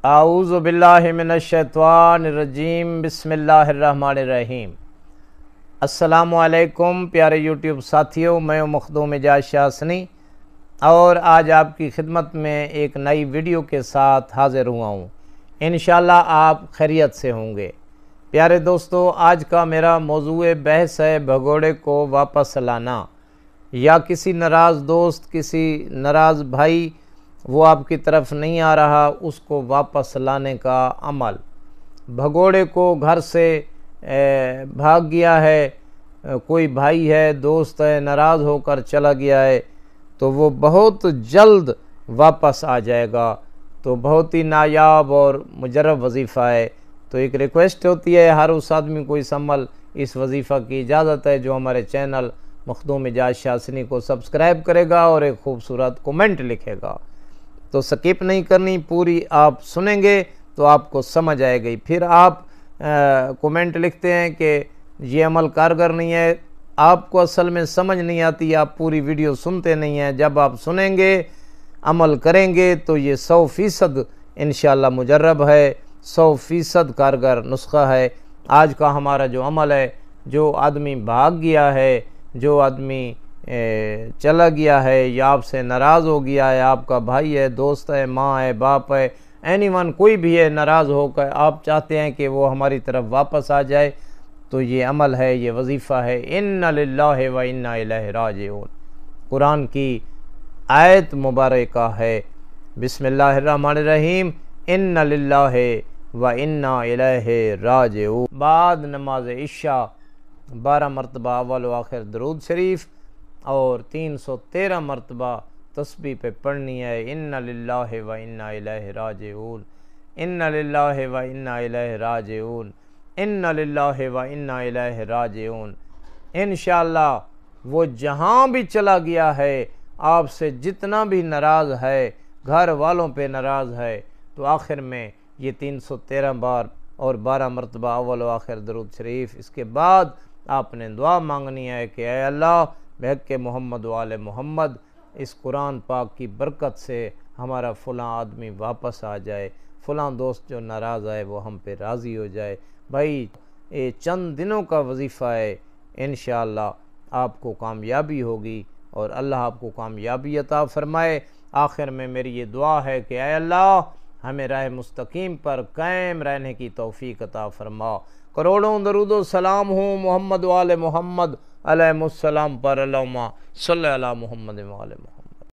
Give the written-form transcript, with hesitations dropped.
اعوذ باللہ من الشیطان الرجیم بسم اللہ الرحمن الرحیم۔ السلام علیکم پیارے یوٹیوب ساتھیوں، میں مخدوم اعجاز شاہ سنی اور آج آپ کی خدمت میں ایک نئی ویڈیو کے ساتھ حاضر ہوا ہوں۔ انشاءاللہ آپ خیریت سے ہوں گے۔ پیارے دوستو، آج کا میرا موضوع بحث ہے بھگوڑے کو واپس لانا، یا کسی ناراض دوست، کسی ناراض بھائی وہ آپ کی طرف نہیں آ رہا، اس کو واپس لانے کا عمل۔ بھگوڑے کو گھر سے بھاگ گیا ہے، کوئی بھائی ہے، دوست ہے، ناراض ہو کر چلا گیا ہے، تو وہ بہت جلد واپس آ جائے گا۔ تو بہت ہی نایاب اور مجرب وظیفہ ہے۔ تو ایک ریکویسٹ ہوتی ہے ہر اس آدمی کو اس عمل، اس وظیفہ کی اجازت ہے جو ہمارے چینل مخدوم اعجاز شاہ سنی کو سبسکرائب کرے گا اور ایک خوبصورت کومنٹ لکھے گا۔ تو سکپ نہیں کرنی، پوری آپ سنیں گے تو آپ کو سمجھ آئے گی۔ پھر آپ کومنٹ لکھتے ہیں کہ یہ عمل کارگر نہیں ہے، آپ کو اصل میں سمجھ نہیں آتی، آپ پوری ویڈیو سنتے نہیں ہیں۔ جب آپ سنیں گے، عمل کریں گے تو یہ 100% انشاءاللہ مجرب ہے، 100% کارگر نسخہ ہے۔ آج کا ہمارا جو عمل ہے، جو آدمی بھاگ گیا ہے، جو آدمی چلا گیا ہے یا آپ سے ناراض ہو گیا ہے، آپ کا بھائی ہے، دوست ہے، ماں ہے، باپ ہے، اینی ون کوئی بھی ہے، ناراض ہو کر آپ چاہتے ہیں کہ وہ ہماری طرف واپس آ جائے، تو یہ عمل ہے، یہ وظیفہ ہے۔ اِنَّ لِلَّهِ وَإِنَّا إِلَيْهِ راجعون، قرآن کی آیت مبارکہ ہے۔ بسم اللہ الرحمن الرحیم، اِنَّ لِلَّهِ وَإِنَّا إِلَيْهِ راجعون۔ بعد نماز عشاء 12 مرتبہ اول و آخر درود شریف اور 313 مرتبہ تسبیح پہ پڑھنی ہے۔ اِنَّ لِلَّهِ وَإِنَّا إِلَيْهِ راجعون، اِنَّ لِلَّهِ وَإِنَّا إِلَيْهِ راجعون، اِنَّ لِلَّهِ وَإِنَّا إِلَيْهِ راجعون۔ انشاءاللہ وہ جہاں بھی چلا گیا ہے، آپ سے جتنا بھی ناراض ہے، گھر والوں پہ ناراض ہے، تو آخر میں یہ 313 بار اور 12 مرتبہ اول و آخر درود شریف، اس کے بعد آپ نے دعا مانگنی ہے کہ اے اللہ بحق محمد و آل محمد، اس قرآن پاک کی برکت سے ہمارا فلاں آدمی واپس آ جائے، فلاں دوست جو ناراض ہے وہ ہم پہ راضی ہو جائے۔ بھائی یہ چند دنوں کا وظیفہ ہے، انشاءاللہ آپ کو کامیابی ہوگی اور اللہ آپ کو کامیابی عطا فرمائے۔ آخر میں میری یہ دعا ہے کہ اے اللہ ہمیں راہ مستقیم پر قائم رہنے کی توفیق عطا فرما۔ کروڑوں درود و سلام ہوں محمد و آل محمد علیہ السلام پر، اللہم صلی علی محمد و آل محمد۔